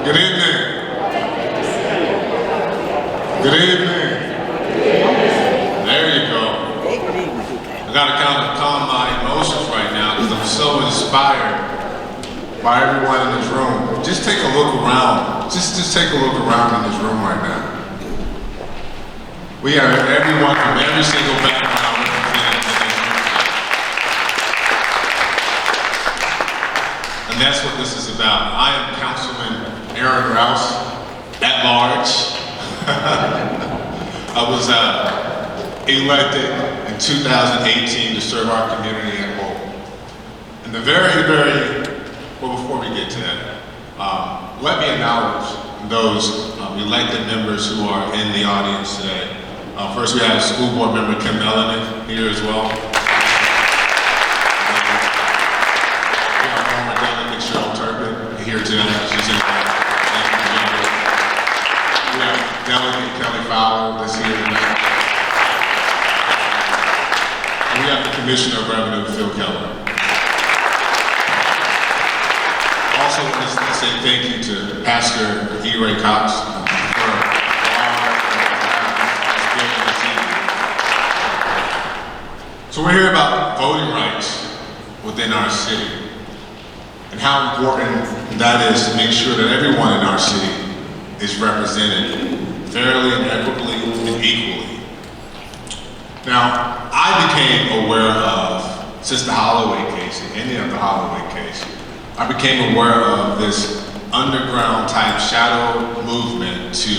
Good evening. Good evening. There you go. I gotta kind of calm my emotions right now because I'm so inspired by everyone in this room. Just take a look around. Just take a look around in this room right now. We have everyone from every single background represented in this room. And that's what this is about. I am Councilman Rouse, at large. I was elected in 2018 to serve our community at home. And well, before we get to that, let me acknowledge those elected members who are in the audience today. First, we have School Board Member Kim Melanick here as well. We have former Delegate Cheryl Turpin here today. She's in We have Delegate Kelly Fowler that's here tonight. And we have the Commissioner of Revenue, Phil Keller. Also, want to say thank you to Pastor E. Ray Cox for So we're here about voting rights within our city and how important that is to make sure that everyone in our city is represented fairly and equitably and equally. Now, I became aware of, since the Holloway case, the ending of the Holloway case, I became aware of this underground type shadow movement to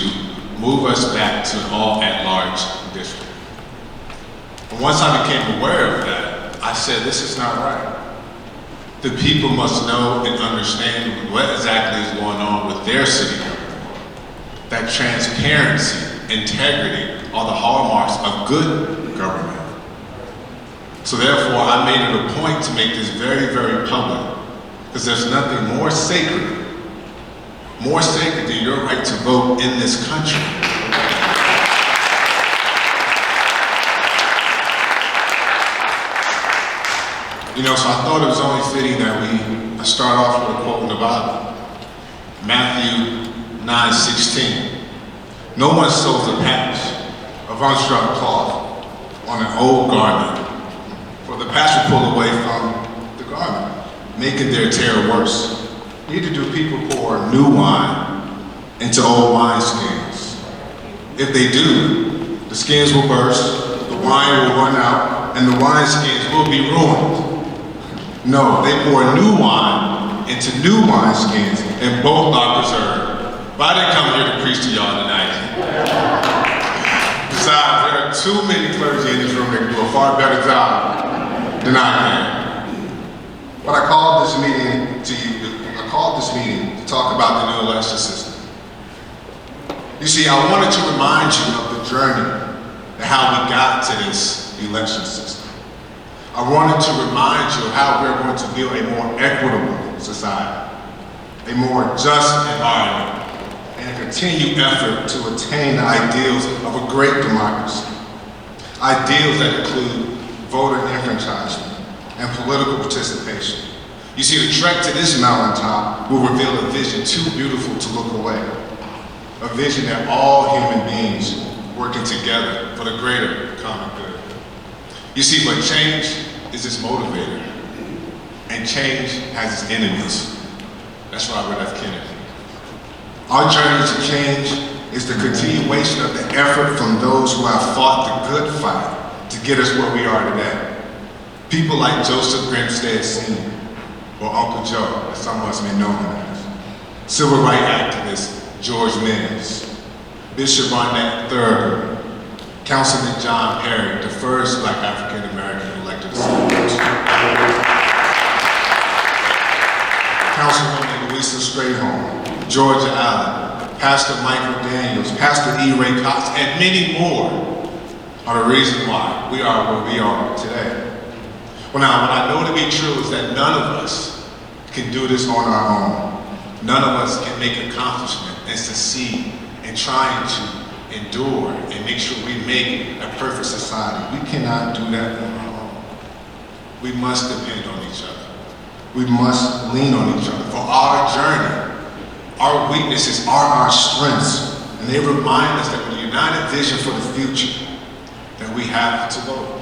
move us back to an all at-large district. And once I became aware of that, I said, this is not right. The people must know and understand what exactly is going on with their city government. That transparency, integrity are the hallmarks of good government. So therefore, I made it a point to make this very, very public, because there's nothing more sacred than your right to vote in this country. You know, so I thought it was only fitting that I start off with a quote in the Bible. Matthew 9:16. No one sews a patch of unstruck cloth on an old garment, for the patch will pull away from the garment, making their tear worse. Neither do people pour new wine into old wineskins. If they do, the skins will burst, the wine will run out, and the wineskins will be ruined. No, they pour new wine into new wineskins, and both are preserved. But I didn't come here to preach to y'all tonight. Besides, there are too many clergy in this room that can do a far better job than I can. But I called this meeting to talk about the new election system. You see, I wanted to remind you of the journey and how we got to this election system. I wanted to remind you of how we're going to build a more equitable society, a more just environment, and a continued effort to attain the ideals of a great democracy. Ideals that include voter enfranchisement and political participation. You see, the trek to this mountaintop will reveal a vision too beautiful to look away. A vision that all human beings working together for the greater common good. You see, but change is its motivator, and change has its enemies. That's Robert F. Kennedy. Our journey to change is the continuation of the effort from those who have fought the good fight to get us where we are today. People like Joseph Grinstead Sr., or Uncle Joe, as some of us may know him as. Civil rights activist George Minns, Bishop Barnett Thurgood, Councilman John Perry, the first Black African American elected to Congress. Councilwoman Louisa Strayhorn, Georgia Allen, Pastor Michael Daniels, Pastor E. Ray Cox, and many more are the reason why we are where we are today. Well now, what I know to be true is that none of us can do this on our own. None of us can make accomplishment and succeed in trying to endure and make sure we make a perfect society. We cannot do that on our own. We must depend on each other. We must lean on each other. For our journey Our weaknesses are our strengths, and they remind us that with a united vision for the future, that we have to vote.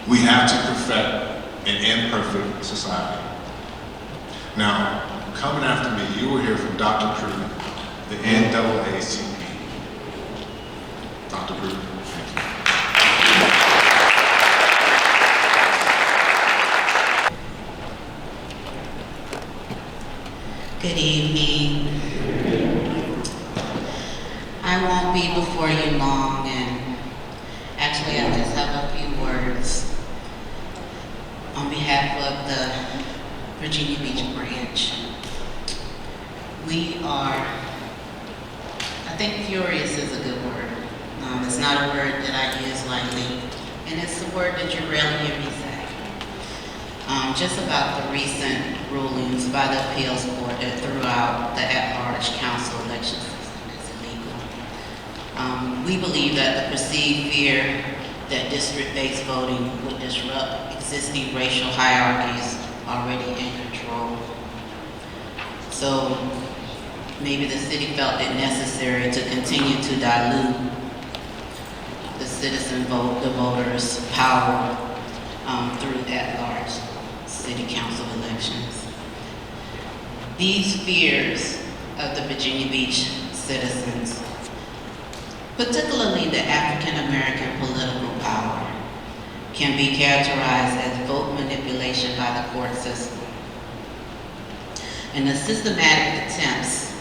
We have to perfect an imperfect society. Now, coming after me, you will hear from Dr. Cruden, the NAACP. Dr. Cruden, thank you. Good evening. I won't be before you long, and actually I just have a few words on behalf of the Virginia Beach branch. We are, I think furious is a good word. It's not a word that I use lightly, and it's a word that you rarely hear me say. Just about the recent rulings by the appeals court that threw out the at-large council election system as illegal. We believe that the perceived fear that district-based voting would disrupt existing racial hierarchies already in control. So maybe the city felt it necessary to continue to dilute the citizen vote, the voters' power through at-large city council elections. These fears of the Virginia Beach citizens, particularly the African American political power, can be characterized as vote manipulation by the court system and the systematic attempts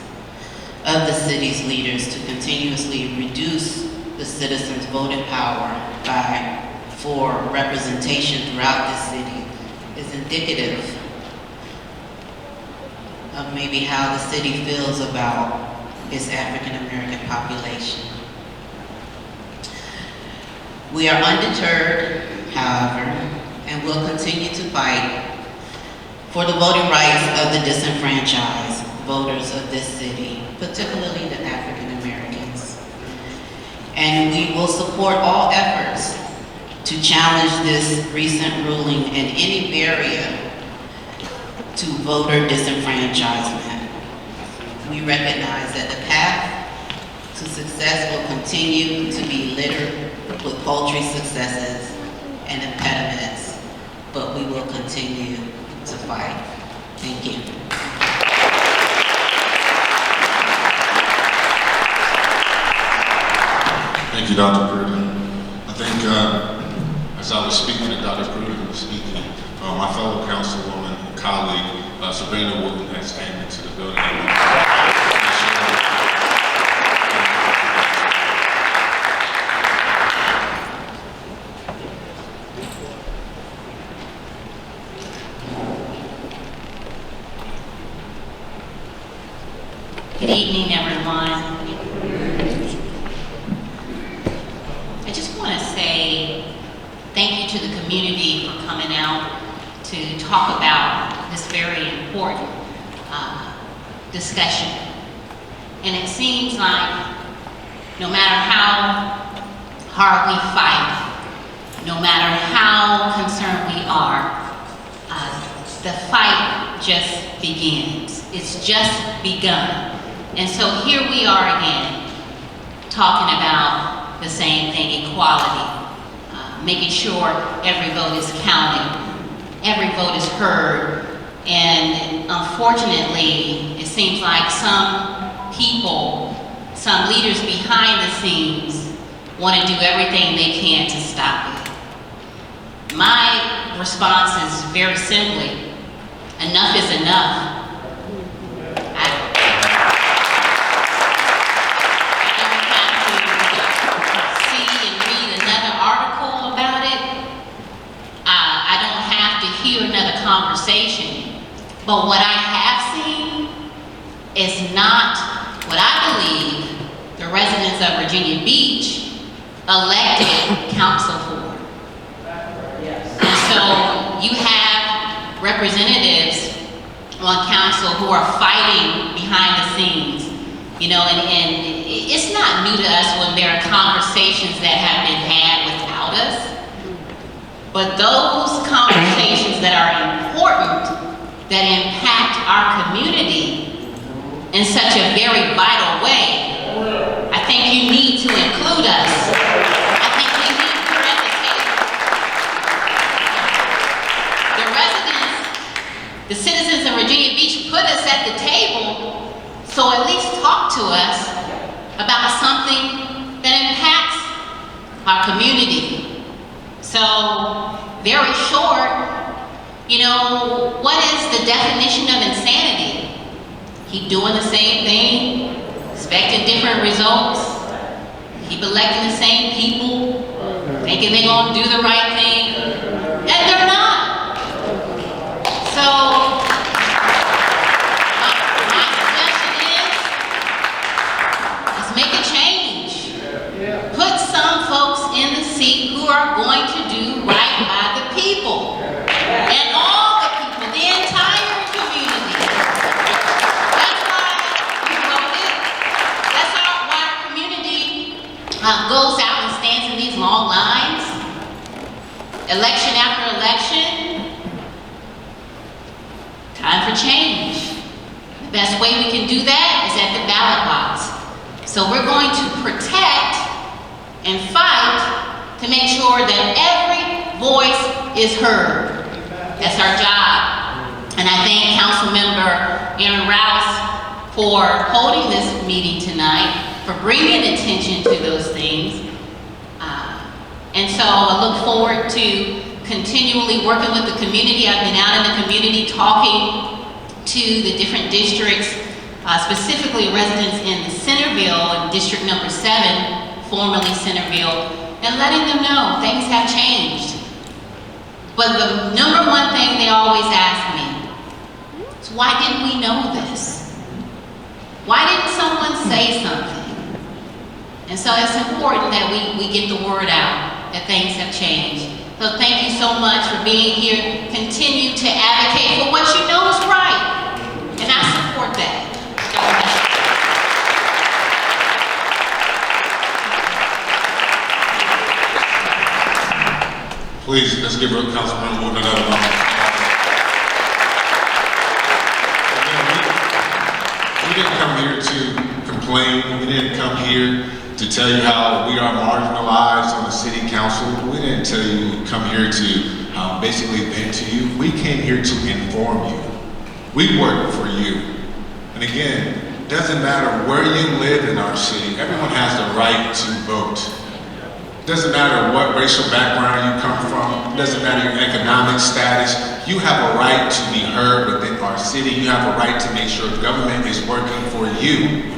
of the city's leaders to continuously reduce the citizens' voting power for representation throughout the city is indicative of maybe how the city feels about its African American population. We are undeterred, however, and will continue to fight for the voting rights of the disenfranchised voters of this city, particularly the African Americans. And we will support all efforts to challenge this recent ruling and any barrier to voter disenfranchisement. We recognize that the path to success will continue to be littered with paltry successes and impediments, but we will continue to fight. Thank you. Thank you, Dr. Cruden. I think as I was speaking and Dr. Cruden was speaking, my fellow councilwoman and colleague, Sabrina Wooten, has came into the building. Good evening, everyone. I just want to say thank you to the community for coming out to talk about this very important discussion. And it seems like no matter how hard we fight, no matter how concerned we are, the fight just begins. It's just begun. And so here we are again, talking about the same thing, equality, making sure every vote is counted, every vote is heard, and unfortunately, it seems like some people, some leaders behind the scenes want to do everything they can to stop it. My response is very simply, enough is enough. Conversation, but what I have seen is not what I believe the residents of Virginia Beach elected council for. And so you have representatives on council who are fighting behind the scenes, you know, and it's not new to us when there are conversations that have been had without us. But those conversations that are important, that impact our community, and in such a very vital way, I think you need to include us. I think we need her at the table. The residents, the citizens of Virginia Beach put us at the table, so at least talk to us about something that impacts our community. So, very short, what is the definition of insanity? Keep doing the same thing, expecting different results, keep electing the same people, thinking they're gonna do the right thing, and they're not. So, my suggestion is, let's make a change. Put some folks in the seat who are going to do right by the people. And all the people, the entire community. That's why we voted. That's why our community goes out and stands in these long lines, election after election. Time for change. The best way we can do that is at the ballot box. So we're going to protect and fight to make sure that every voice is heard. That's our job. And I thank Councilmember Rouse for holding this meeting tonight, for bringing attention to those things. And so I look forward to continually working with the community. I've been out in the community talking to the different districts, specifically residents in the Centerville, in District Number 7, formerly Centerville, and letting them know things have changed. But the number one thing they always ask me is, why didn't we know this? Why didn't someone say something? And so it's important that we get the word out that things have changed. So thank you so much for being here. Continue to advocate for what you know is right. And I support that. Please, let's give Councilman Wooten another round. We didn't come here to complain. We didn't come here to tell you how we are marginalized on the city council. We didn't tell you come here to basically vent to you. We came here to inform you. We work for you. And again, it doesn't matter where you live in our city. Everyone has the right to vote. It doesn't matter what racial background you come from. It doesn't matter your economic status. You have a right to be heard within our city. You have a right to make sure government is working for you.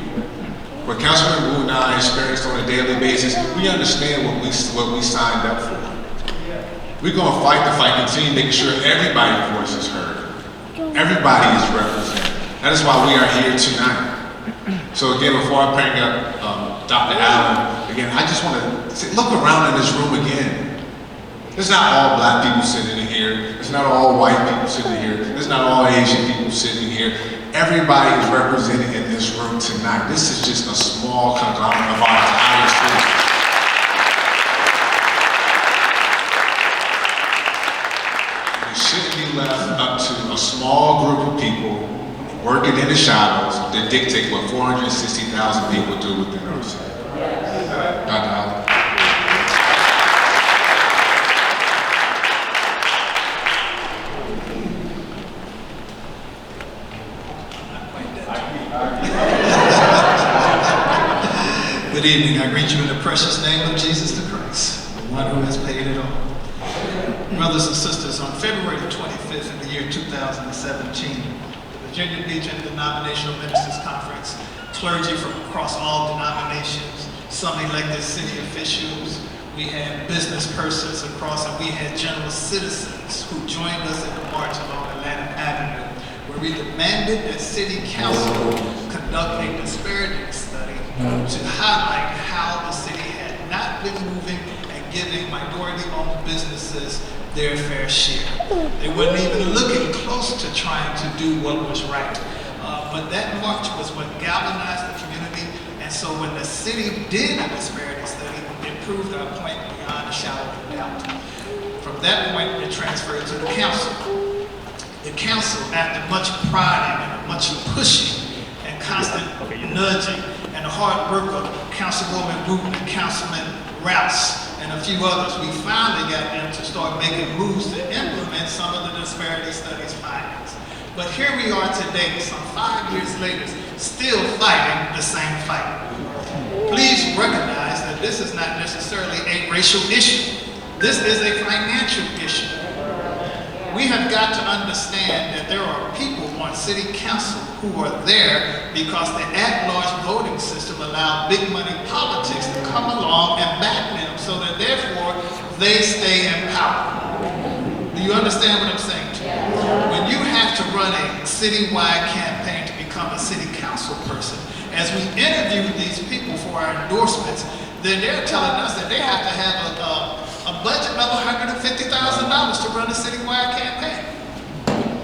What Councilman Wu and I experience on a daily basis, we understand what we signed up for. We're going to fight the fight, continue making sure everybody's voice is heard. Everybody is represented. That is why we are here tonight. So again, before I bring up Dr. Allen, again, I just want to say, look around in this room again. It's not all black people sitting in here. It's not all white people sitting here. It's not all Asian people sitting here. Everybody is represented in this room tonight. This is just a small conglomerate of our entire city. It shouldn't be left up to a small group of people working in the shadows that dictate what 460,000 people do within our city. Dr. Allen. Good evening. I greet you in the precious name of Jesus the Christ, the one who has paid it all. Brothers and sisters, on February the 25th in the year 2017, the Virginia Beach Interdenominational Ministers Conference, clergy from across all denominations, some elected city officials, we had business persons across, and we had general citizens who joined us in the march along Atlantic Avenue, where we demanded that City Council conduct a disparity study to highlight how the city had not been moving and giving minority-owned businesses their fair share. They weren't even looking close to trying to do what was right. But that march was what galvanized the community, and so when the city did a disparity study, it proved our point beyond a shadow of a doubt. From that point, it transferred to the council. The council, after much prodding and much pushing and constant diligence and the hard work of Councilwoman Wooten and Councilman Rouse and a few others, we finally got them to start making moves to implement some of the disparity studies findings. But here we are today, some 5 years later, still fighting the same fight. Please recognize that this is not necessarily a racial issue. This is a financial issue. We have got to understand that there are people on city council who are there because the at-large voting system allowed big money politics to come along and back them so that therefore they stay in power. Do you understand what I'm saying to you? When you have to run a citywide campaign to become a city council person, as we interview these people for our endorsements, then they're telling us that they have to have a budget of $150,000 to run a citywide campaign.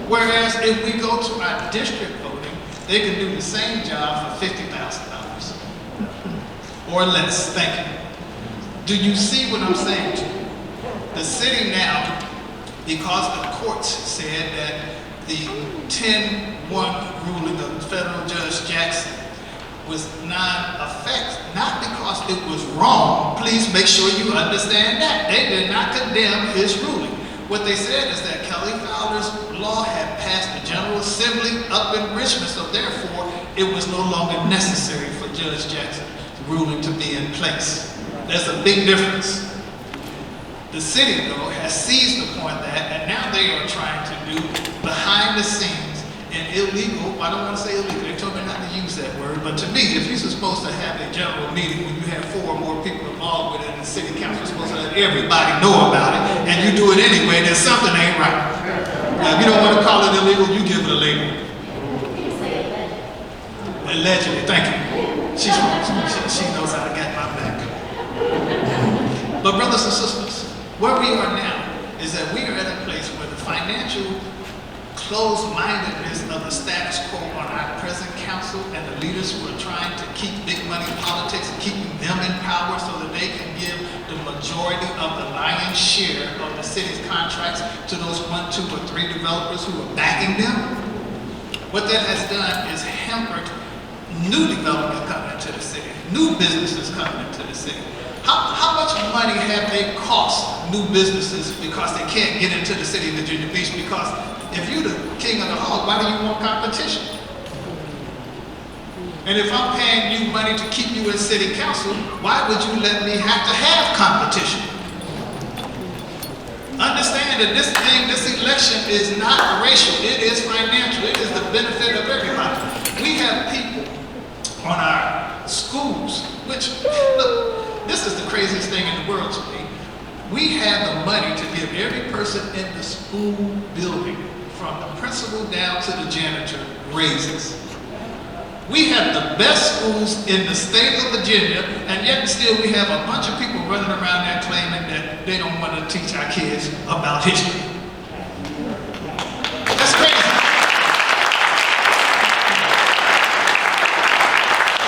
Whereas if we go to our district voting, they can do the same job for $50,000 or less. Thank you. Do you see what I'm saying to you? The city now, because the courts said that the 10-1 ruling of federal Judge Jackson was non-effective, not because it was wrong. Please make sure you understand that. They did not condemn his ruling. What they said is that Kelly Fowler's law had passed the General Assembly up in Richmond, so therefore it was no longer necessary for Judge Jackson's ruling to be in place. There's a big difference. The city, though, has seized upon that, and now they are trying to do behind the scenes and illegal, I don't want to say illegal, they told me not to use that word, but to me, if you're supposed to have a general meeting when you have 4 or more people involved with it, and the city council is supposed to let everybody know about it, and you do it anyway, then something ain't right. Now, if you don't want to call it illegal, you give it a label. Allegedly, thank you. She knows how to get my back. But brothers and sisters, where we are now is that we are at a place where the financial closed-mindedness of the status quo on our present council and the leaders who are trying to keep big money politics and keeping them in power so that they can give the majority of the lion's share of the city's contracts to those 1, 2, or 3 developers who are backing them. What that has done is hampered new development coming into the city, new businesses coming into the city. How much money have they cost new businesses because they can't get into the city of Virginia Beach? Because if you're the king of the hog, why do you want competition? And if I'm paying you money to keep you in city council, why would you let me have to have competition? Understand that this election is not racial, it is financial, it is the benefit of everybody. We have people on our schools, which, look, this is the craziest thing in the world to me. We have the money to give every person in the school building, from the principal down to the janitor, raises. We have the best schools in the state of Virginia, and yet still we have a bunch of people running around there claiming that they don't want to teach our kids about history. That's crazy.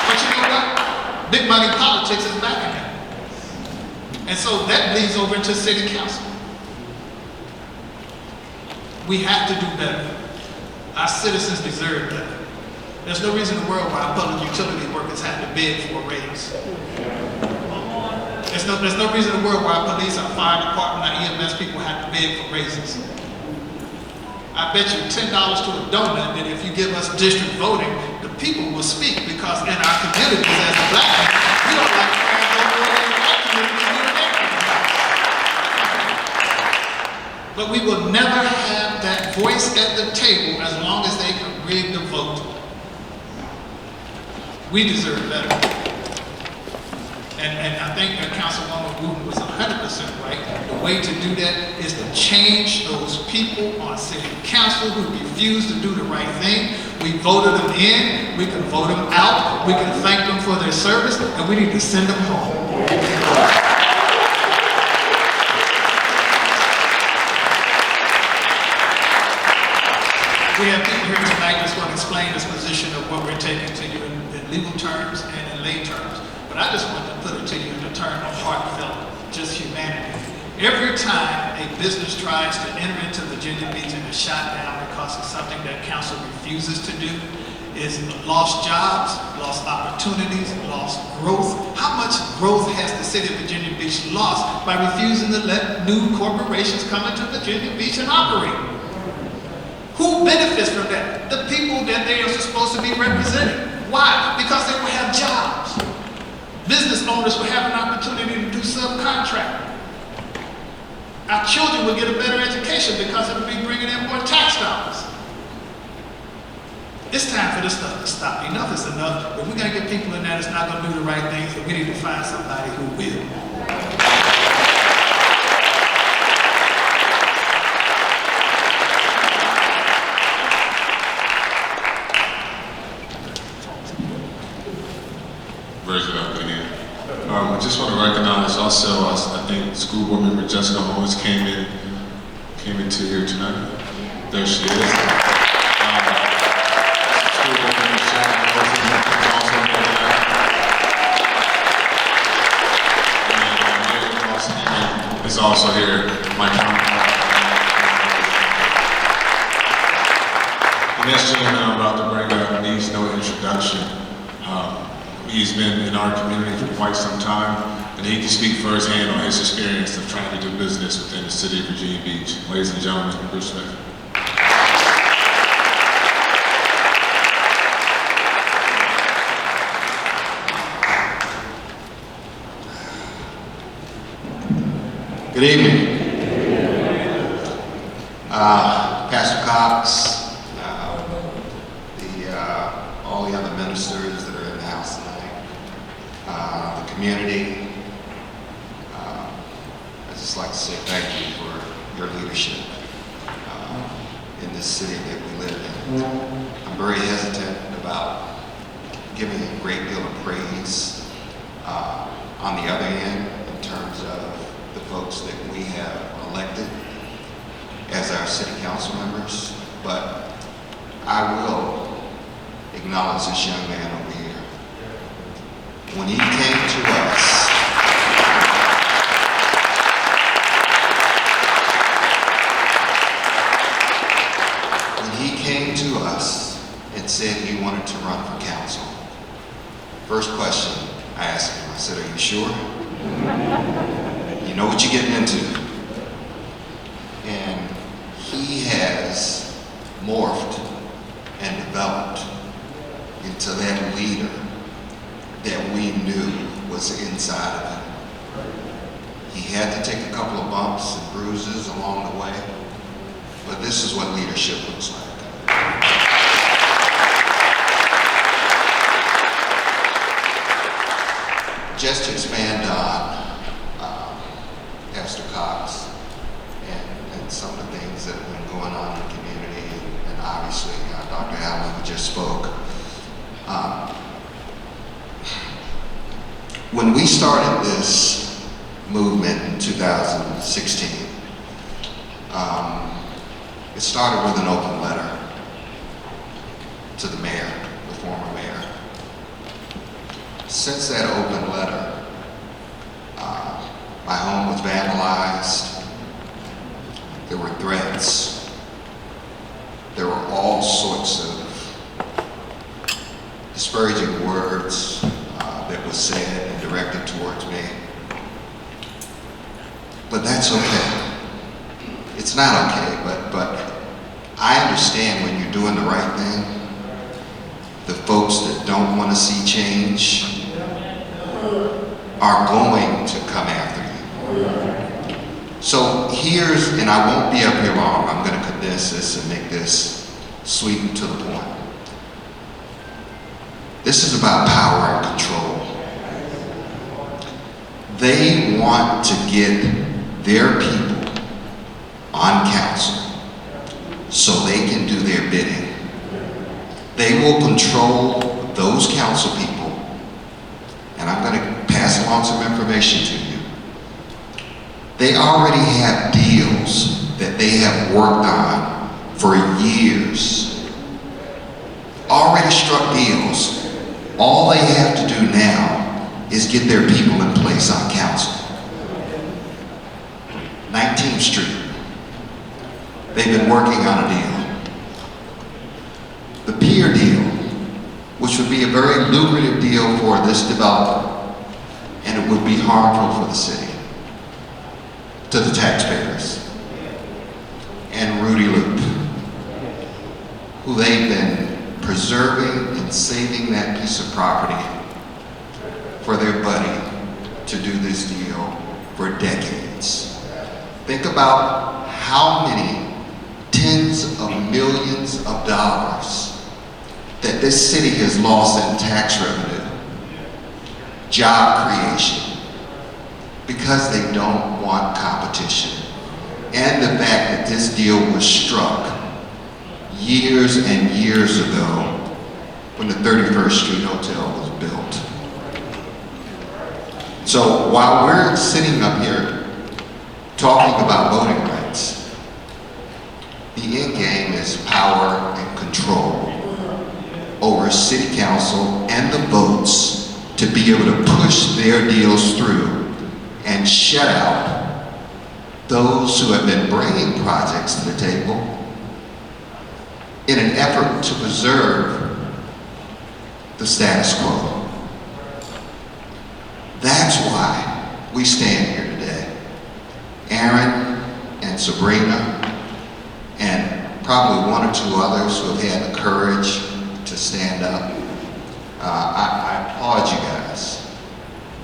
But you know what? Big money politics is backing that. And so that bleeds over into city council. We have to do better. Our citizens deserve better. There's no reason in the world why public utility workers have to beg for a raise. There's no reason in the world why police, our fire department, our EMS people have to beg for raises. I bet you $10 to a donut that if you give us district voting, the people will speak, because in our communities as a black man, we don't like to but we will never have that voice at the table as long as they can rig the vote. We deserve better. And I think that Councilwoman Wooten was 100% right. The way to do that is to change those people on city council who refuse to do the right thing. We voted them in, we can vote them out, we can thank them for their service, and we need to send them home. We have people here tonight that's going to explain this position of what we're taking to you in legal terms and in lay terms. But I just want to put it to you in the term of heartfelt, just humanity. Every time a business tries to enter into Virginia Beach and is shot down because of something that council refuses to do, is lost jobs, lost opportunities, lost growth. How much growth has the city of Virginia Beach lost by refusing to let new corporations come into Virginia Beach and operate? Who benefits from that? The people that they are supposed to be representing. Why? Because they will have jobs. Business owners will have an opportunity to do subcontracting. Our children will get a better education because it will be bringing in more tax dollars. It's time for this stuff to stop. Enough is enough. If we're going to get people in there that's not going to do the right things, then we need to find somebody who will. Version up again. I just want to recognize also, I think School Board Member Jessica Owens came into here tonight. There she is. School Board Member Shannon Owens also here tonight. And Mayor Austin is also here. My counterpart. The next gentleman I'm about to bring up needs no introduction. He's been in our community for quite some time, and he can speak firsthand on his experience of trying to do business within the city of Virginia Beach. Ladies and gentlemen, Bruce Smith. Good evening. Pastor Cox, all the other ministers that are in the house tonight, the community. I'd just like to say thank you for your leadership in this city that we live in. I'm very hesitant about giving a great deal of praise on the other end in terms of the folks that we have elected as our city council members, but I will acknowledge this young man over here. When he came to us, and said he wanted to run for council, first question I asked him, I said, "Are you sure? You know what you're getting into?" And he has morphed and developed into that leader that we knew was inside of him. He had to take a couple of bumps and bruises along the way, but this is what leadership looks like. Just to expand on Pastor Cox and some of the things that have been going on in the community, and obviously Dr. Allen, who just spoke. When we started this movement in 2016, it started with an open letter to the mayor, the former mayor. Since that open letter, my home was vandalized. There were threats. There were all sorts of disparaging words that was said and directed towards me. But that's okay. It's not okay, but I understand when you're doing the right thing, the folks that don't want to see change are going to come after you. So and I won't be up here long, I'm going to condense this and make this sweet and to the point. This is about power and control. They want to get their people on council so they can do their bidding. They will control those council people, and I'm going to pass along some information to you. They already have deals that they have worked on for years. Already struck deals. All they have to do now is get their people in place on council. 19th Street. They've been working on a deal. The pier deal, which would be a very lucrative deal for this developer, and it would be harmful for the city, to the taxpayers, and Rudy Loop, who they've been preserving and saving that piece of property for their buddy to do this deal for decades. Think about how many tens of millions of dollars that this city has lost in tax revenue, job creation, because they don't want competition. And the fact that this deal was struck years and years ago when the 31st Street Hotel was built. So while we're sitting up here talking about voting rights, the end game is power and control over city council and the votes to be able to push their deals through and shut out those who have been bringing projects to the table in an effort to preserve the status quo. That's why we stand here today. Aaron and Sabrina, and probably one or two others who have had the courage to stand up. I applaud you guys,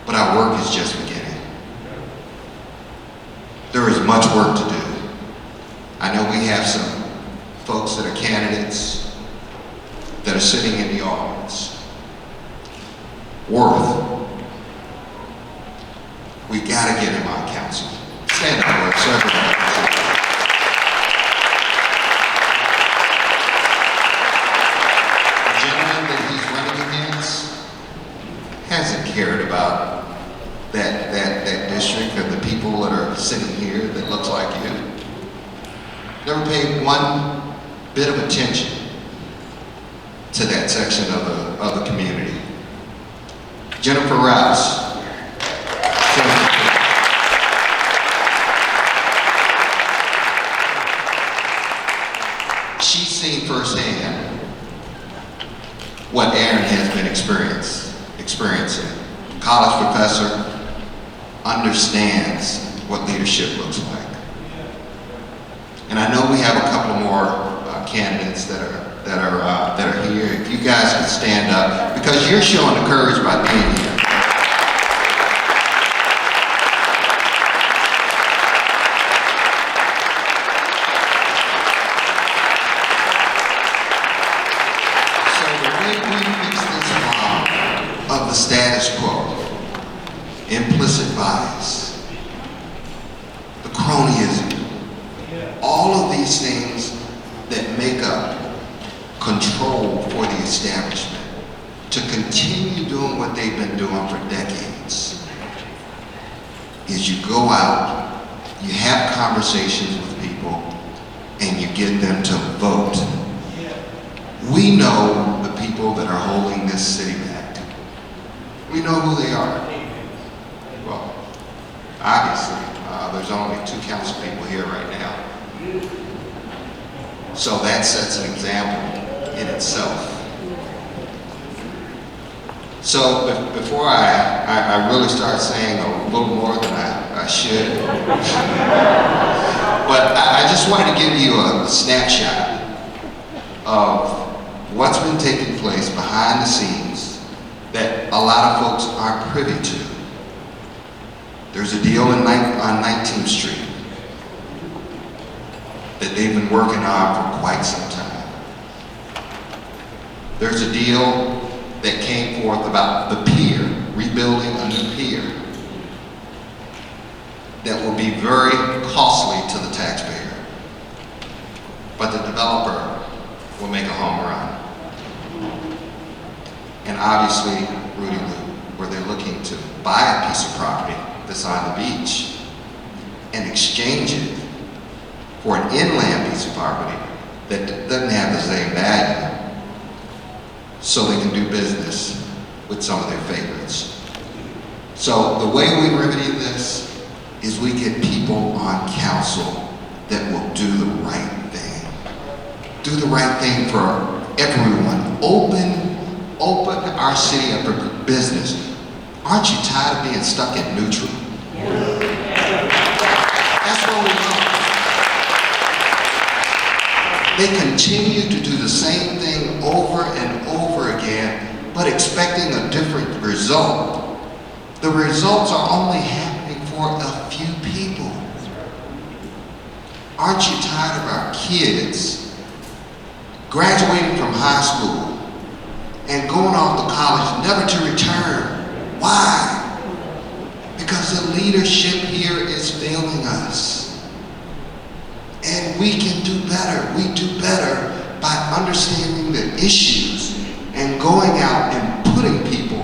but our work is just beginning. There is much work to do. I know we have some folks that are candidates that are sitting in the audience. Worth. We gotta get him on council. Stand up, Worth, so everybody can see. The gentleman that he's running against hasn't cared about that district and the people that are sitting here that looks like you. Never paid one bit of attention to that section of the community. Jennifer Rouse. She's seen firsthand what Aaron has been experiencing. College professor, understands what leadership looks like. And I know we have a couple more candidates that are here. If you guys could stand up, because you're showing the courage by being here. Of the status quo, implicit bias, the cronyism, all of these things that make up control for the establishment to continue doing what they've been doing for decades is you go out, you have conversations with people, and you get them to vote. We know the people that are holding this city back. We know who they are. Well, obviously, there's only 2 council people here right now. So that sets an example in itself. So before I really start saying a little more than I should, but I just wanted to give you a snapshot of what's been taking place behind the scenes that a lot of folks aren't privy to. There's a deal on 19th Street that they've been working on for quite some time. There's a deal that came forth about the pier, rebuilding a new pier, that will be very costly to the taxpayer. But the developer will make a home run. And obviously, Rudy Loop, where they're looking to buy a piece of property that's on the beach and exchange it for an inland piece of property that doesn't have the same value, so they can do business with some of their favorites. So the way we remedy this is we get people on council that will do the right thing. Do the right thing for everyone. Open open our city up for business. Aren't you tired of being stuck at neutral? That's what we are. They continue to do the same thing over and over again, but expecting a different result. The results are only happening for a few people. Aren't you tired of our kids graduating from high school and going off to college, never to return? Why? Because the leadership here is failing us. And we can do better. We do better by understanding the issues and going out and putting people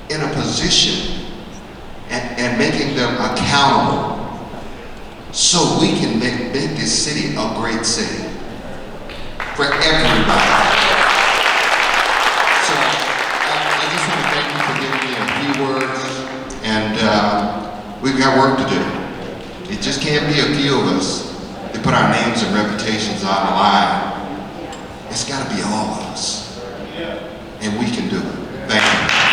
in a position and making them accountable so we can make this city a great city for everybody. So I just want to thank you for giving me a few words, and we've got work to do. It just can't be a few of us that put our names and reputations on the line. It's got to be all of us, and we can do it. Thank you.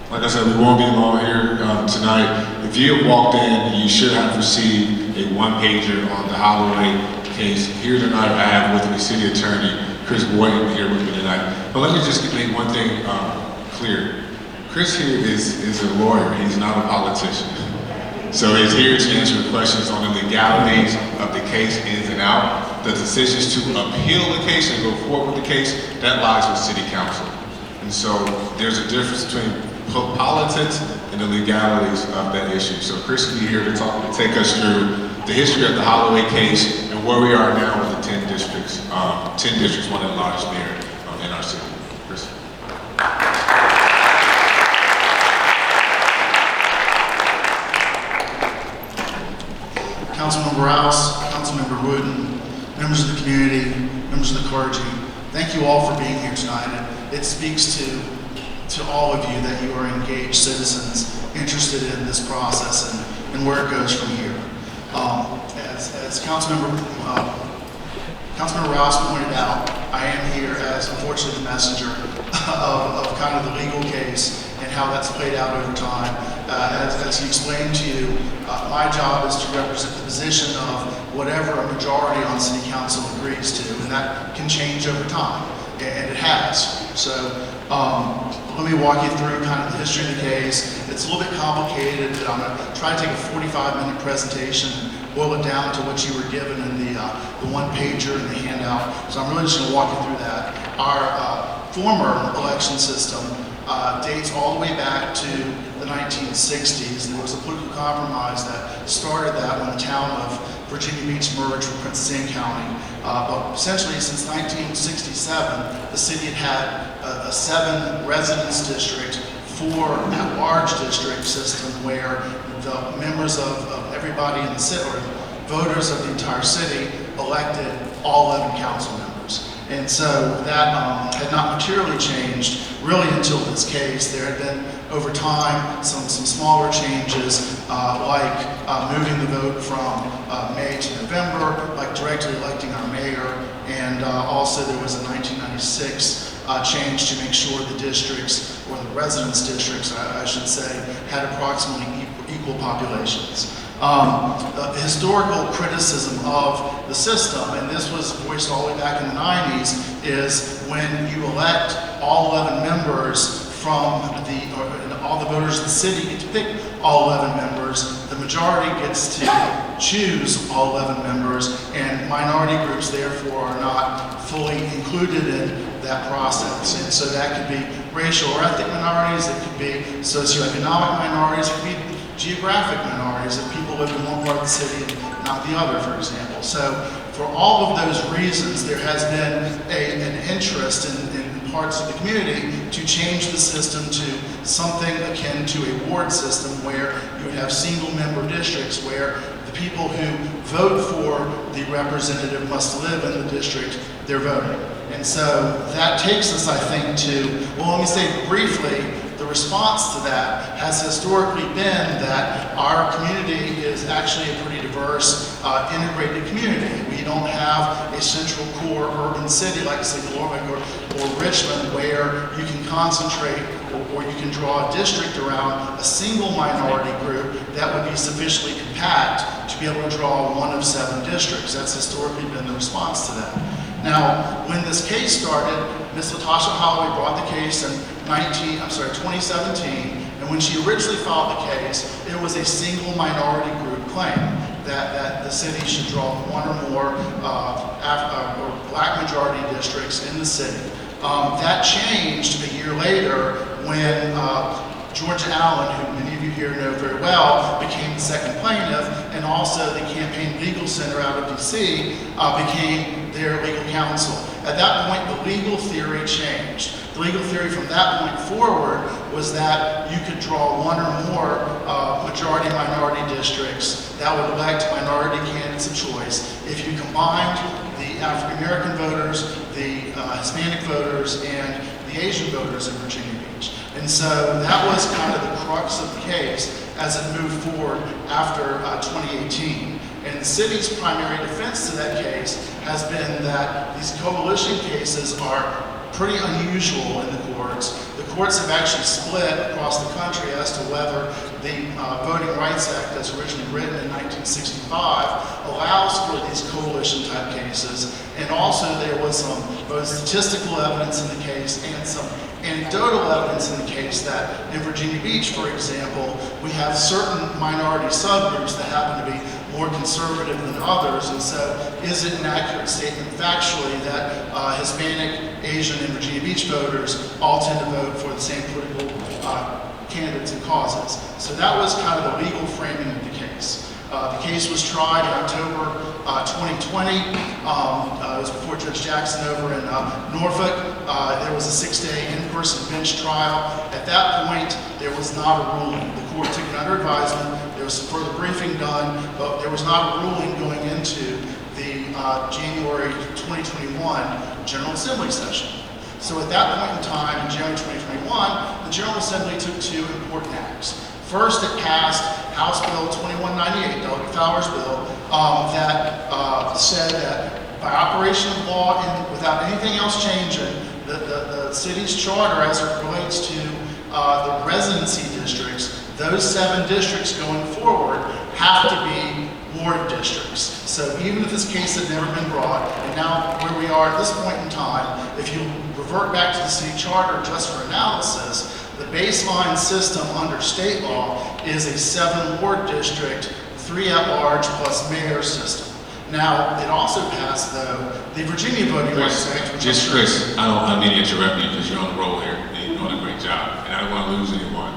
Like I said, we won't be long here tonight. If you have walked in, you should have received a one-pager on the Holloway case. Here tonight, I have with me City Attorney Chris Boynton here with me tonight. But let me just make one thing clear. Chris here is a lawyer. He's not a politician. So he's here to answer questions on the legalities of the case ins and out. The decisions to appeal the case and go forward with the case, that lies with City Council. And so there's a difference between politics and the legalities of that issue. So Chris will be here to take us through the history of the Holloway case and where we are now with the 10 districts, one at large there in our city. Chris. Councilman Rouse, Councilmember Wooten, members of the community, members of the clergy, thank you all for being here tonight. It speaks to all of you that you are engaged citizens interested in this process and where it goes from here. As Councilmember Rouse pointed out, I am here as, unfortunately, the messenger of kind of the legal case and how that's played out over time. As he explained to you, my job is to represent the position of whatever a majority on City Council agrees to, and that can change over time, and it has. So let me walk you through kind of the history of the case. It's a little bit complicated, but I'm going to try to take a 45-minute presentation and boil it down to what you were given in the one-pager and the handout. So I'm really just going to walk you through that. Our former election system dates all the way back to the 1960s, and there was a political compromise that started that when the town of Virginia Beach merged with Prince Anne County. But essentially, since 1967, the city had a 7-residence district, 4 at-large district system where the members of everybody in the city, or voters of the entire city, elected all 11 council members. And so that had not materially changed really until this case. There had been, over time, some smaller changes, like moving the vote from May to November, like directly electing our mayor, and also there was a 1996 change to make sure the districts, or the residence districts, I should say, had approximately equal populations. The historical criticism of the system, and this was voiced all the way back in the 90s, is when you elect all 11 members from all the voters of the city get to pick all 11 members, the majority gets to choose all 11 members, and minority groups therefore are not fully included in that process. And so that could be racial or ethnic minorities, it could be socioeconomic minorities, it could be geographic minorities, if people live in one part of the city and not the other, for example. So for all of those reasons, there has been an interest in parts of the community to change the system to something akin to a ward system where you would have single member districts where the people who vote for the representative must live in the district they're voting. And so that takes us, I think, to, well, let me say briefly, the response to that has historically been that our community is actually a pretty diverse diverse, integrated community. We don't have a central core urban city like St. Louis or Richmond where you can concentrate or you can draw a district around a single minority group that would be sufficiently compact to be able to draw one of 7 districts. That's historically been the response to that. Now, when this case started, Ms. Latasha Holloway brought the case in 2017, and when she originally filed the case, it was a single minority group claim that the city should draw one or more or black majority districts in the city. That changed a year later when Georgia Allen, who many of you here know very well, became the second plaintiff, and also the Campaign Legal Center out of DC became their legal counsel. At that point, the legal theory changed. The legal theory from that point forward was that you could draw one or more majority-minority districts that would elect minority candidates of choice if you combined the African-American voters, the Hispanic voters, and the Asian voters in Virginia Beach. And so that was kind of the crux of the case as it moved forward after 2018. And the city's primary defense to that case has been that these coalition cases are pretty unusual in the courts. The courts have actually split across the country as to whether the Voting Rights Act, as originally written in 1965, allows for these coalition type cases. And also there was some both statistical evidence in the case and some anecdotal evidence in the case that in Virginia Beach, for example, we have certain minority subgroups that happen to be more conservative than others, and so is it an accurate statement factually that Hispanic, Asian, and Virginia Beach voters all tend to vote for the same political candidates and causes? So that was kind of the legal framing of the case. The case was tried in October 2020. It was before Judge Jackson over in Norfolk. There was a 6-day in-person bench trial. At that point, there was not a ruling. The court took it under advisement. There was some further briefing done, but there was not a ruling going into the January 2021 General Assembly session. So at that point in time, in January 2021, the General Assembly took 2 important acts. First, it passed House Bill 2198, Delegate Fowler's bill, that said that by operation of law and without anything else changing, the city's charter as it relates to the residency districts, those 7 districts going forward have to be ward districts. So even if this case had never been brought, and now where we are at this point in time, if you revert back to the city charter just for analysis, the baseline system under state law is a 7-ward district, 3 at-large plus mayor system. Now, it also passed, though, the Virginia Voting Rights Act. Chris, I don't mean to interrupt you because you're on the roll here and you're doing a great job, and I don't want to lose anyone.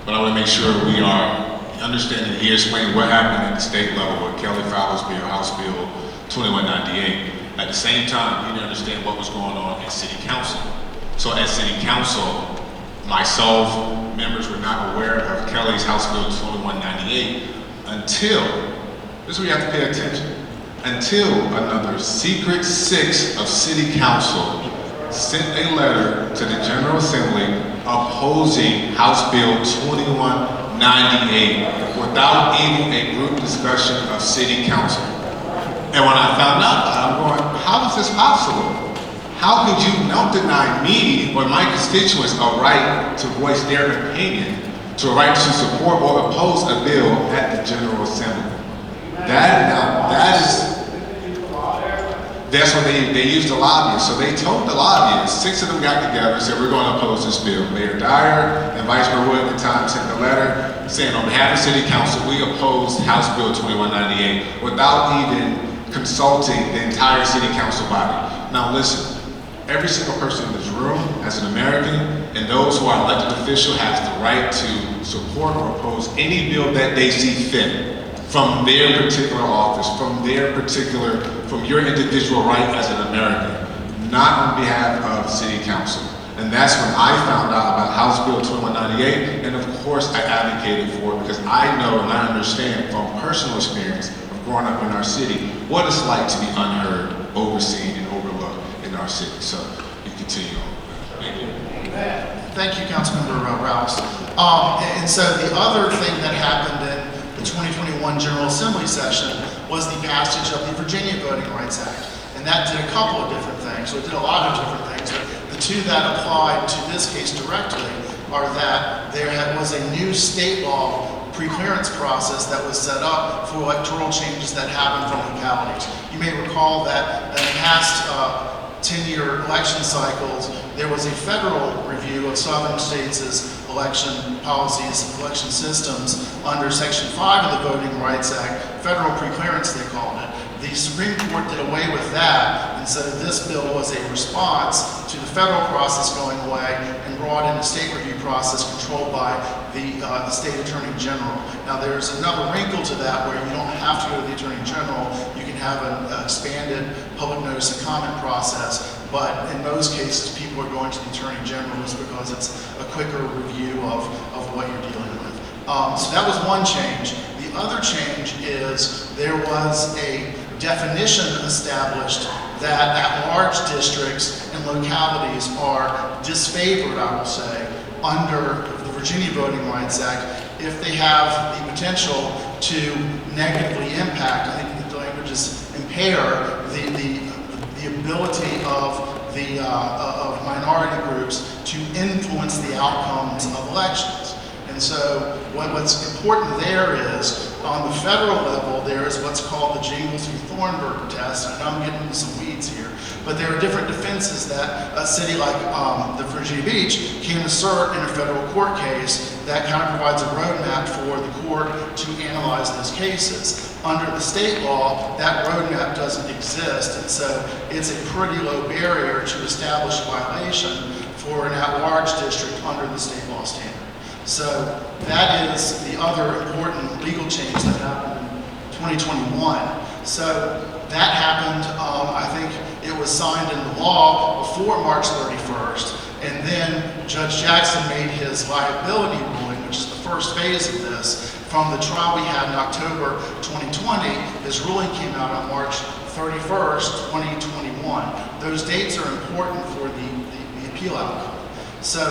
But I want to make sure we are understanding here, explaining what happened at the state level with Kelly Fowler's bill, House Bill 2198. At the same time, you need to understand what was going on at City Council. So at City Council, myself, members were not aware of Kelly's House Bill 2198 until, this is where you have to pay attention, until another secret 6 of City Council sent a letter to the General Assembly opposing House Bill 2198 without even a group discussion of City Council. And when I found out, I'm going, how is this possible? How could you not deny me or my constituents a right to voice their opinion, to a right to support or oppose a bill at the General Assembly? That's when they used the lobbyists. So they told the lobbyists, 6 of them got together and said, we're going to oppose this bill. Mayor Dyer and Vice Mayor Wood at the time sent a letter saying, on behalf of City Council, we oppose House Bill 2198 without even consulting the entire City Council body. Now listen, every single person in this room, as an American, and those who are elected officials, has the right to support or oppose any bill that they see fit from their particular office, from your individual right as an American, not on behalf of City Council. And that's when I found out about House Bill 2198, and of course I advocated for it because I know and I understand from personal experience of growing up in our city what it's like to be unheard, overseen, and overlooked in our city. So you continue on. Thank you. Thank you, Councilmember Rouse. And so the other thing that happened in the 2021 2021 General Assembly session was the passage of the Virginia Voting Rights Act. And that did a couple of different things. So it did a lot of different things, but the two that applied to this case directly are that there was a new state law pre-clearance process that was set up for electoral changes that happened from localities. You may recall that in the past 10-year election cycles, there was a federal review of southern states' election policies, election systems under Section 5 of the Voting Rights Act, federal pre-clearance they called it. The Supreme Court did away with that and said this bill was a response to the federal process going away and brought in a state review process controlled by the state attorney general. Now there's another wrinkle to that where you don't have to go to the attorney general. You can have an expanded public notice and comment process, but in most cases people are going to the attorney general just because it's a quicker review of what you're dealing with. So that was one change. The other change is there was a definition established that at-large districts and localities are disfavored, I will say, under the Virginia Voting Rights Act if they have the potential to negatively impact, I think the language is impair, the ability of minority groups to influence the outcomes of elections. And so what's important there is, on the federal level, there is what's called the Jingles v. Thornburg test, and I'm getting into some weeds here, but there are different defenses that a city like the Virginia Beach can assert in a federal court case that kind of provides a roadmap for the court to analyze those cases. Under the state law, that roadmap doesn't exist, and so it's a pretty low barrier to establish a violation for an at-large district under the state law standard. So that is the other important legal change that happened in 2021. So that happened, I think it was signed into law before March 31st, and then Judge Jackson made his liability ruling, which is the first phase of this, from the trial we had in October 2020. His ruling came out on March 31st, 2021. Those dates are important for the appeal outcome. So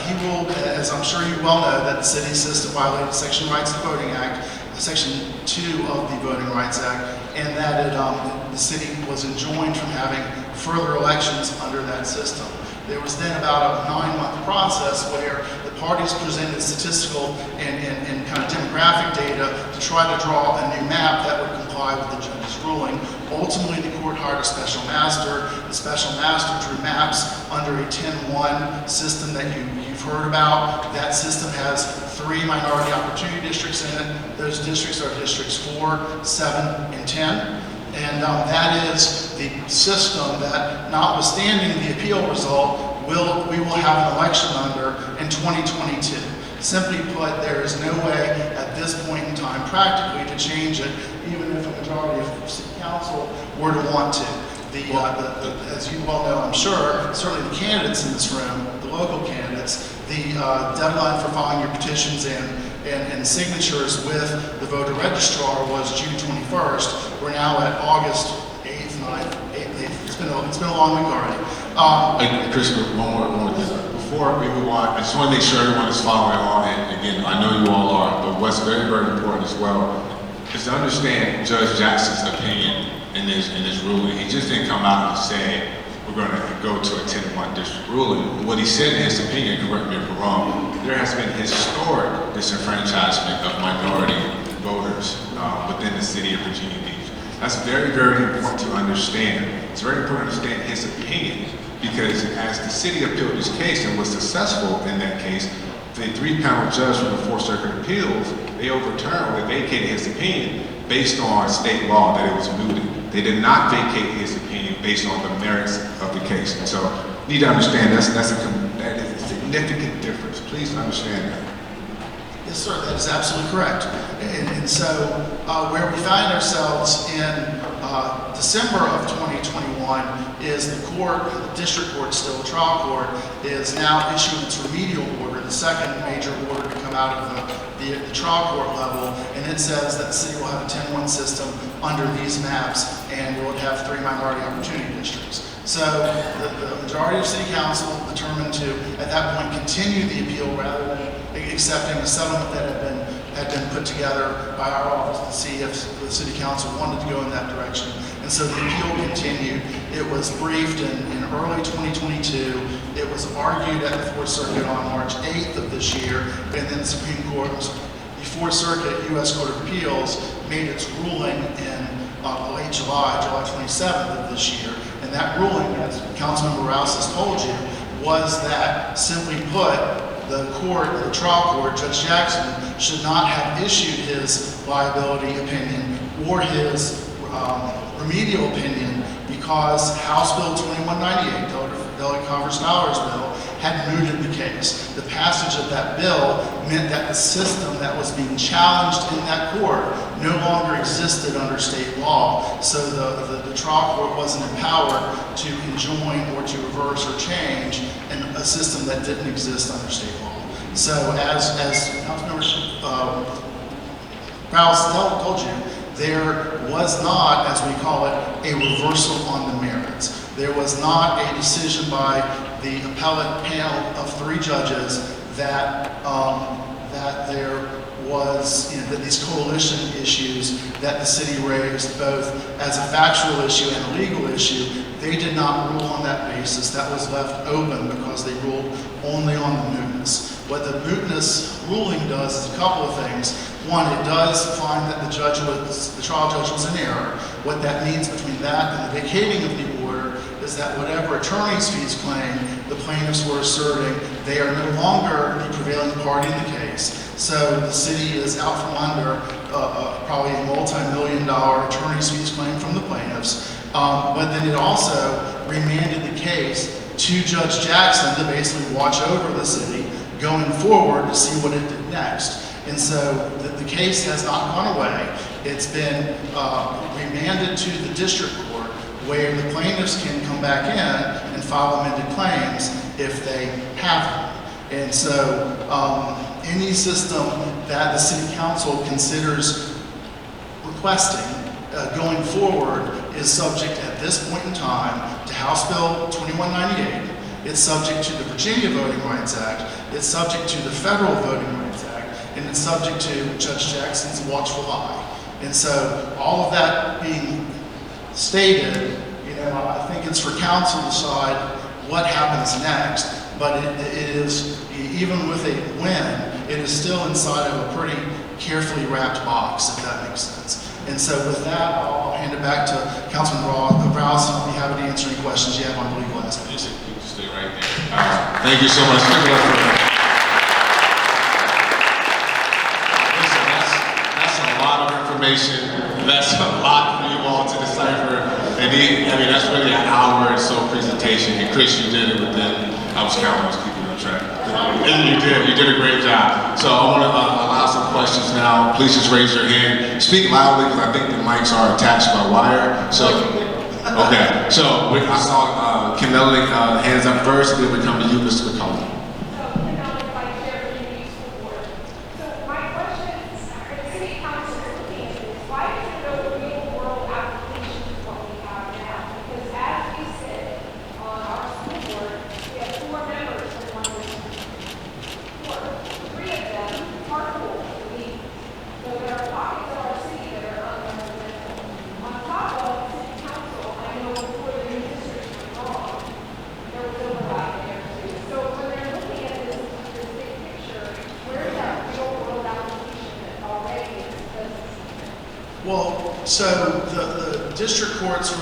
he ruled, as I'm sure you well know, that the city system violated Section Rights to Voting Act, Section 2 of the Voting Rights Act, and that the city was enjoined from having further elections under that system. There was then about a 9-month process where the parties presented statistical and kind of demographic data to try to draw a new map that would comply with the judge's ruling. Ultimately, the court hired a special master. The special master drew maps under a 10-1 system that you've heard about. That system has 3 minority opportunity districts in it. Those districts are districts 4, 7, and 10. And that is the system that, notwithstanding the appeal result, we will have an election under in 2022. Simply put, there is no way at this point in time practically to change it, even if a majority of city council were to want to. As you well know, I'm sure, certainly the candidates in this room, the local candidates, the deadline for filing your petitions and signatures with the voter registrar was June 21st. We're now at August 8th, 9th, 8th. It's been a long week already. Chris, one more thing. Before we move on, I just want to make sure everyone is following along, and again, I know you all are, but what's very, very important as well is to understand Judge Jackson's opinion in his ruling. He just didn't come out and say, we're going to go to a 10-1 district ruling. What he said in his opinion, correct me if I'm wrong, there has been historic disenfranchisement of minority voters within the city of Virginia Beach. That's very, very important to understand. It's very important to understand his opinion, because as the city appealed this case and was successful in that case, the 3-panel judge from the 4th Circuit Appeals, they overturned, they vacated his opinion based on state law that it was mooted. They did not vacate his opinion based on the merits of the case. And so you need to understand that is a significant difference. Please understand that. Yes, sir, that is absolutely correct. And so where we find ourselves in December of 2021 is the district court, still the trial court, is now issuing its remedial order, the second major order to come out of the trial court level, and it says that the city will have a 10-1 system under these maps, and will have 3 minority opportunity districts. So the majority of city council determined to, at that point, continue the appeal rather than accepting a settlement that had been had been put together by our office to see if the city council wanted to go in that direction. And so the appeal continued. It was briefed in early 2022. It was argued at the Fourth Circuit on March 8th of this year, and then the Supreme Court, the Fourth Circuit U.S. Court of Appeals made its ruling in late July 27th of this year. And that ruling, as Councilman Rouse has told you, was that, simply put, the trial court, Judge Jackson, should not have issued his liability opinion or his remedial opinion because House Bill 2198, Delegate Converse Dollar's bill, had mooted the case. The passage of that bill meant that the system that was being challenged in that court no longer existed under state law. So the trial court wasn't empowered to enjoin or to reverse or change a system that didn't exist under state law. So as Councilmember Rouse told you, there was not, as we call it, a reversal on the merits. There was not a decision by the appellate panel of 3 judges that there was, that these coalition issues that the city raised, both as a factual issue and a legal issue, they did not rule on that basis. That was left open because they ruled only on the mootness. What the mootness ruling does is a couple of things. One, it does find that the trial judge was in error. What that means between that and the vacating of the order is that whatever attorney's fees claim the plaintiffs were asserting, they are no longer the prevailing party in the case. So the city is out from under probably a multi-million-dollar attorney's fees claim from the plaintiffs. But then it also remanded the case to Judge Jackson to basically watch over the city going forward to see what it did next. And so the case has not gone away. It's been remanded to the district court where the plaintiffs can come back in and file amended claims if they have them. And so any system that the city council considers requesting going forward is subject at this point in time to House Bill 2198. It's subject to the Virginia Voting Rights Act. It's subject to the Federal Voting Rights Act. And it's subject to Judge Jackson's watchful eye. And so all of that being stated, I think it's for council to decide what happens next. But it is, even with a win, it is still inside of a pretty carefully wrapped box, if that makes sense. And so with that, I'll hand it back to Councilman Rouse. I'll be happy to answer any questions you have on the legal aspect. You stay right there. Thank you so much. Give it up for that. Listen, that's a lot of information. That's a lot for you all to decipher. And that's really an hour or so presentation. And Chris, you did it within, I was counting, I was keeping on track. And you did a great job. So I want to allow some questions now. Please just raise your hand. Speak loudly because I think the mics are attached by wire. So, okay. So I saw Kim Melody hands up first, and then we come to you, Mr. McCollum. So the district court's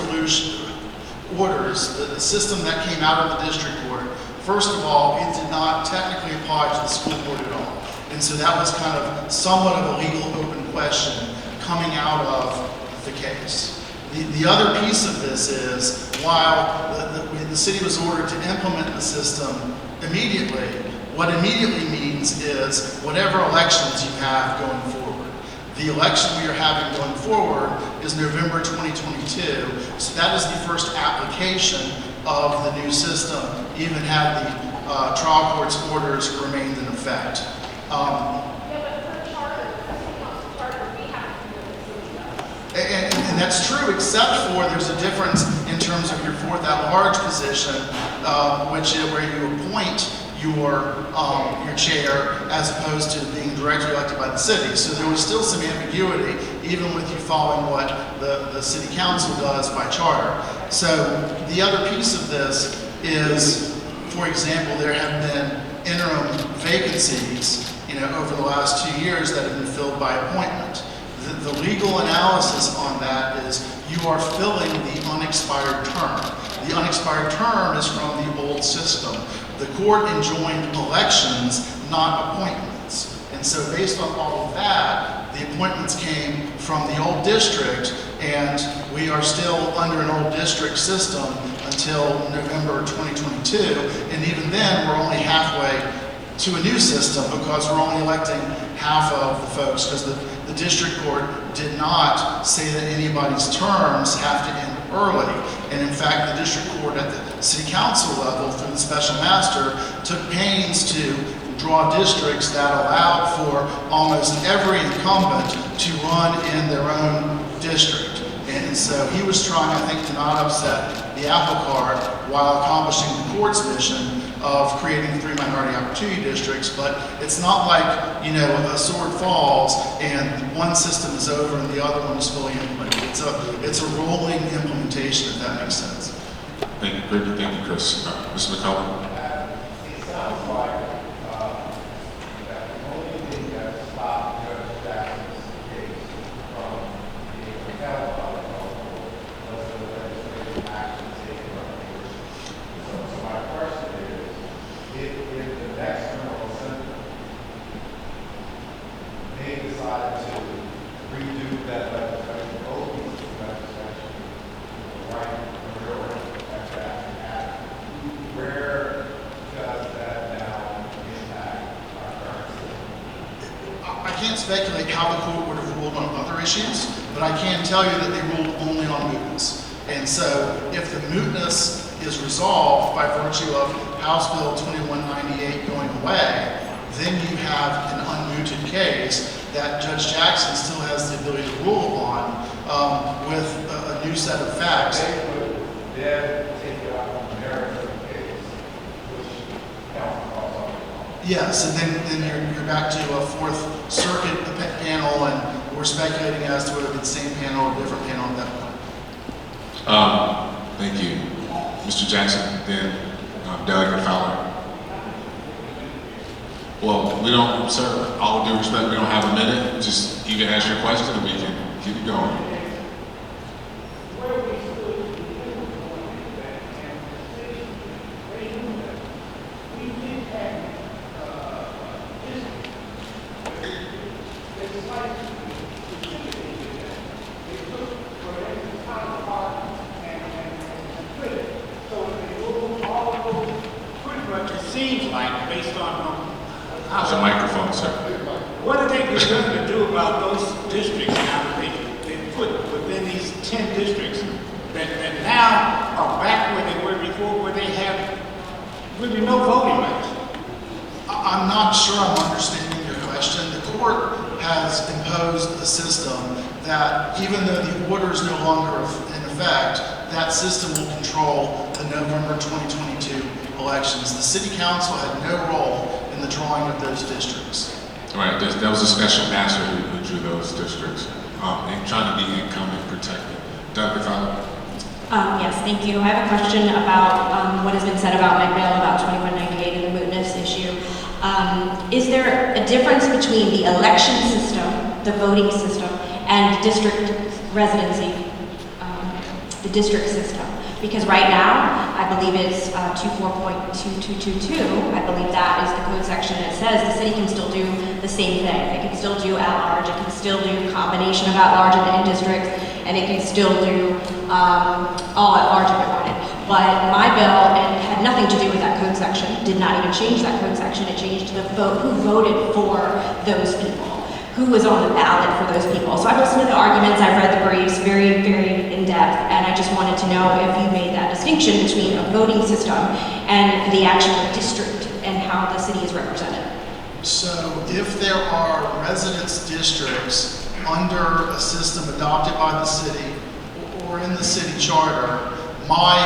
orders, the system that came out of the district court, first of all, it did not technically apply to the school board at all. And so that was kind of somewhat of a legal open question coming out of the case. The other piece of this is, while the city was ordered to implement the system immediately, what immediately means is whatever elections you have going forward. The election we are having going forward is November 2022, so that is the first application of the new system, even had the trial court's orders remained in effect. And that's true, except for there's a difference in terms of your fourth at-large position, where you appoint your chair as opposed to being directly elected by the city. So there was still some ambiguity, even with you following what the city council does by charter. So the other piece of this is, for example, there have been interim vacancies, over the last 2 years that have been filled by appointment. The legal analysis on that is you are filling the unexpired term. The unexpired term is from the old system. The court enjoined elections, not appointments. And so based on all of that, the appointments came from the old district, and we are still under an old district system until November 2022. And even then, we're only halfway to a new system because we're only electing half of the folks, because the district court did not say that anybody's terms have to end early. And in fact, the district court at the city council level through the special master took pains to draw districts that allowed for almost every incumbent to run in their own district. And so he was trying, I think, to not upset the apple cart while accomplishing the court's mission of creating 3 minority opportunity districts. But it's not like, a sword falls and one system is over and the other one is fully implemented. It's a rolling implementation, if that makes sense. Thank you, Chris. Mr. McCullough. It sounds like that the only thing that stopped Judge Jackson's case from being upheld by the council was the legislative action taken by the commission. So my question is, if the next general assembly they decide to redo that legislation, right, where does that now impact our current system? I can't speculate how the court would have ruled on other issues, but I can tell you that they ruled only on mootness. And so if the mootness is resolved by virtue of House Bill 2198 going away, then you have an unmooted case that Judge Jackson still has the ability to rule upon with a new set of facts. They would then take it out on the merits of the case, which council calls on. Yes, and then you're back to a Fourth Circuit panel, and we're speculating as to whether it's the same panel or a different panel at that point. Thank you. Mr. Jackson, then Delegate Fowler. Well, we don't, sir, all due respect, we don't have a minute. Just you can ask your question and we can keep it going. Seems like, based on There's a microphone, sir. what are they going to do about those districts now that they put within these 10 districts that now are back where they were before, where they have really no voting rights? I'm not sure I'm understanding your question. The court has imposed a system that, even though the order is no longer in effect, that system will control the November 2022 elections. The city council had no role in the drawing of those districts. All right, that was a special master who drew those districts and trying to be incumbent protected. Delegate Fowler. Yes, thank you. I have a question about what has been said about my bill about 2198 and the mootness issue. Is there a difference between the election system, the voting system, and district residency, the district system? Because right now, I believe it's 24.2222. I believe that is the code section that says the city can still do the same thing. It can still do at-large, it can still do combination of at-large and in-district, and it can still do all at-large if it wanted. But my bill had nothing to do with that code section, did not even change that code section. It changed the vote, who voted for those people, who was on the ballot for those people. So I've listened to the arguments, I've read the briefs very, very in depth, and I just wanted to know if you made that distinction between a voting system and the actual district and how the city is represented. So if there are residence districts under a system adopted by the city or in the city charter, my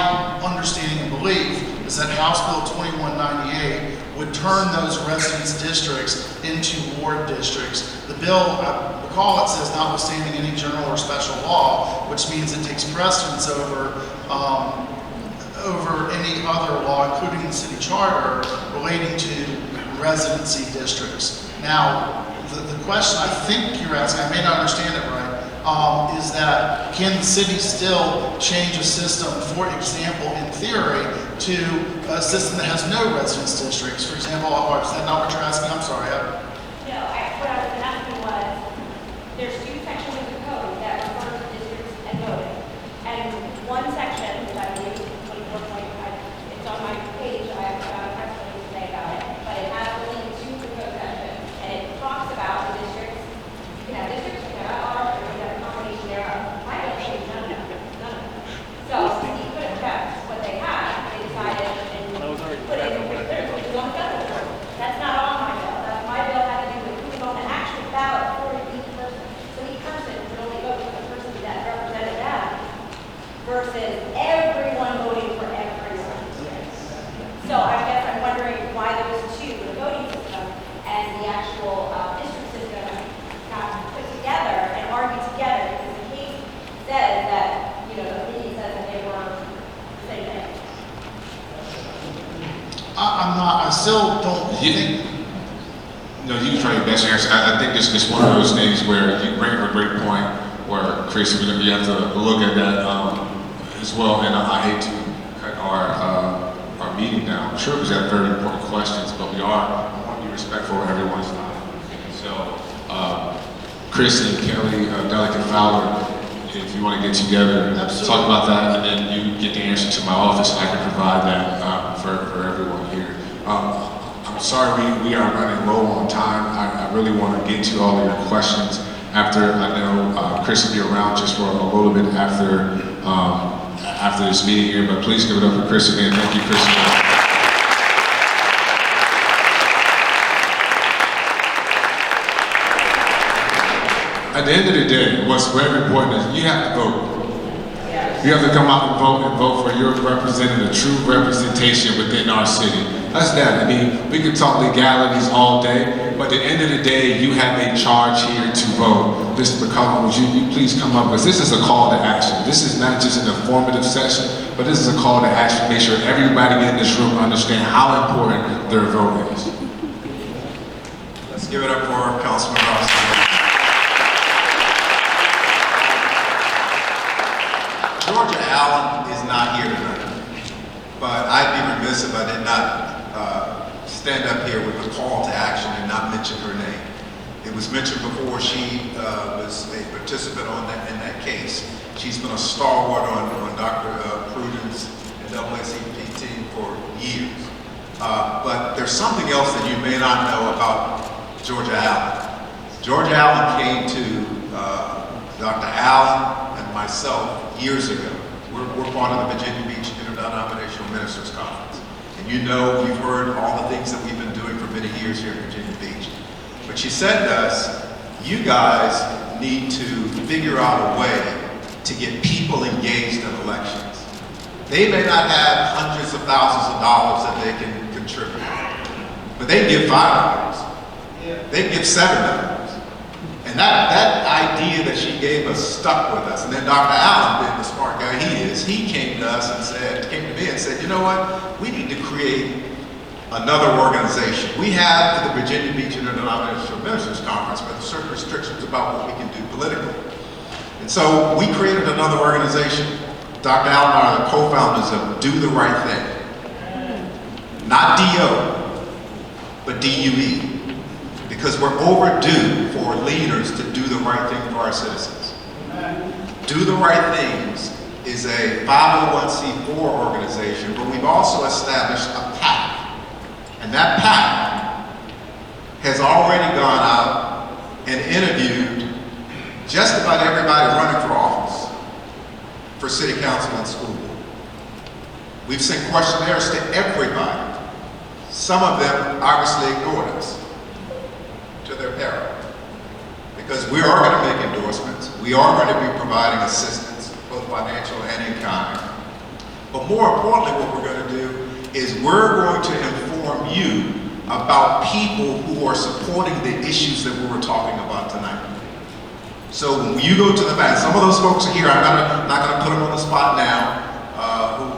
understanding and belief is that House Bill 2198 would turn those residence districts into ward districts. The bill, I recall it says notwithstanding any general or special law, which means it takes precedence over any other law, including the city charter, relating to residency districts. Now, the question I think you're asking, I may not understand it right, is that can the city still change a system, for example, in theory, to a system that has no residence districts? For example, is that not what you're asking? I'm sorry. No, what I was asking was, there's two sections of the code that refer to districts and voting. And one section, which I believe is 24.5, it's on my page, I have got a press release today about it, but it has a link to the code section, and it talks about the districts. You can have districts, you can have ours, or you can have a combination thereof. I don't change none of them, none of them. So he could have kept what they had, they decided and put it in on federal court. That's not on my bill. My bill had to do with who's on the actual ballot for each person. So each person would only vote for the person that represented them versus everyone voting for everyone. So I guess I'm wondering why those two, the voting system and the actual district system, got put together and argued together, because the case says that, the opinion says that they were the same thing. I still don't think. No, you can try your best to answer. I think it's one of those things where you bring up a great point where, Chris, you have to look at that as well. And I hate to cut our meeting down, sure, because we have very important questions, but I want to be respectful of everyone's time. So, Chris and Kelly, Delic and Fowler, if you want to get together, talk about that, and then you get the answer to my office, and I can provide that for everyone here. I'm sorry we are running low on time. I really want to get to all of your questions after. I know Chris will be around just for a little bit after this meeting here, but please give it up for Chris again. Thank you, Chris. At the end of the day, what's very important is you have to vote. You have to come out and vote for your representative, true representation within our city. That's that. I mean, we can talk legalities all day, but at the end of the day, you have a charge here to vote. Mr. McCollum, would you please come up? Because this is a call to action. This is not just an informative session, but this is a call to action. Make sure everybody in this room understand how important their vote is. Let's give it up for Councilman Rouse. Georgia Allen is not here tonight, but I'd be remiss if I did not stand up here with a call to action and not mention her name. It was mentioned before she was a participant in that case. She's been a stalwart on Dr. Prudence and NAACP team for years. But there's something else that you may not know about Georgia Allen. Georgia Allen came to Dr. Allen and myself years ago. We're part of the Virginia Beach Interdenominational Ministers Conference. And you've heard all the things that we've been doing for many years here in Virginia Beach. But she said to us, you guys need to figure out a way to get people engaged in elections. They may not have hundreds of thousands of dollars that they can contribute, but they give $5. They give $7. And that idea that she gave us stuck with us. And then Dr. Allen, being the smart guy he came to us and came to me and said, you know what, we need to create another organization. We have the Virginia Beach Interdenominational Ministers Conference, but there's certain restrictions about what we can do politically. And so we created another organization. Dr. Allen and I are the co-founders of Do the Right Thing. Not D-O, but D-U-E. Because we're overdue for leaders to do the right thing for our citizens. Do the Right Things is a 501c4 organization, but we've also established a PAC. And that PAC has already gone out and interviewed just about everybody running for office, for city council and school board. We've sent questionnaires to everybody. Some of them obviously ignored us, to their peril. Because we are going to make endorsements. We are going to be providing assistance, both financial and in kind. But more importantly, what we're going to do is we're going to inform you about people who are supporting the issues that we were talking about tonight. So when you go to the back, some of those folks are here, I'm not gonna put them on the spot now, who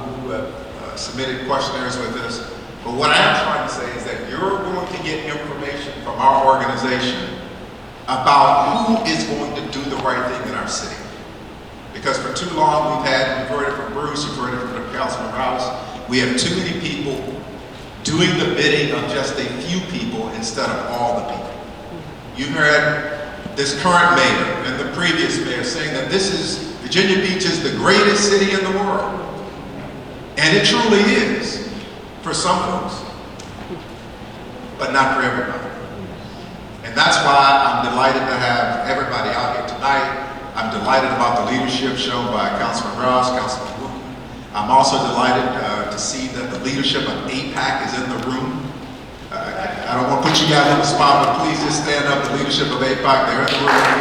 submitted questionnaires with us. But what I am trying to say is that you're going to get information from our organization about who is going to do the right thing in our city. Because for too long you've heard it from Bruce, you've heard it from Councilman Rouse, we have too many people doing the bidding of just a few people instead of all the people. You heard this current mayor and the previous mayor saying that Virginia Beach is the greatest city in the world. And it truly is for some folks, but not for everybody. And that's why I'm delighted to have everybody out here tonight. I'm delighted about the leadership shown by Councilman Rouse, Councilman Wooten. I'm also delighted to see that the leadership of APAC is in the room. I don't want to put you guys on the spot, but please just stand up. The leadership of APAC, they're in the room.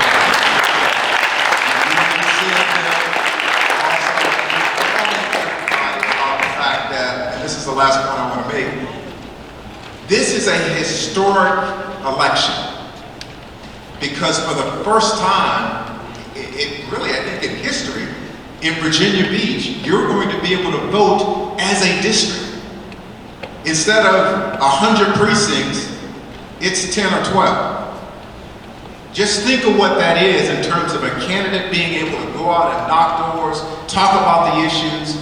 This is the last point I want to make. This is a historic election because for the first time, it really, I think in history, in Virginia Beach, you're going to be able to vote as a district. Instead of 100 precincts, it's 10 or 12. Just think of what that is in terms of a candidate being able to go out and knock doors, talk about the issues.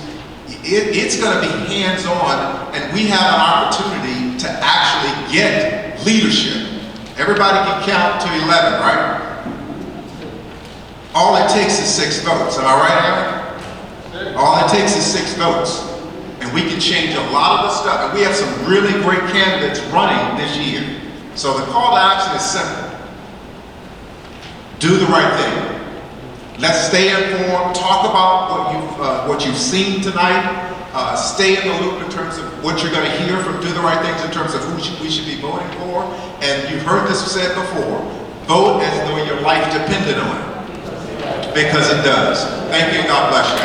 It's going to be hands-on, and we have an opportunity to actually get leadership. Everybody can count to 11, right? All it takes is 6 votes. Am I right, Aaron? All it takes is 6 votes. And we can change a lot of the stuff. And we have some really great candidates running this year. So the call to action is simple. Do the right thing. Let's stay informed, talk about what you've seen tonight, stay in the loop in terms of what you're going to hear from Do the Right Things in terms of who we should be voting for. And you've heard this said before, vote as though your life depended on it, because it does. Thank you, God bless you.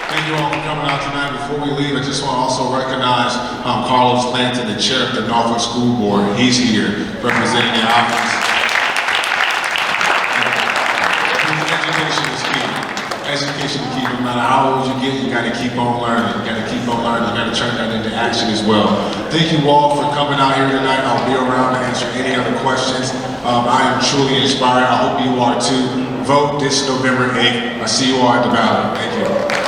Thank you all for coming out tonight. Before we leave, I just want to also recognize Carlos Clanton, the chair of the Norfolk School Board. He's here representing the office. Education is key. Education is key. No matter how old you get, you got to keep on learning. You got to keep on learning. You got to turn that into action as well. Thank you all for coming out here tonight. I'll be around to answer any other questions. I am truly inspired. I hope you are too. Vote this November 8th. I see you all at the ballot. Thank you.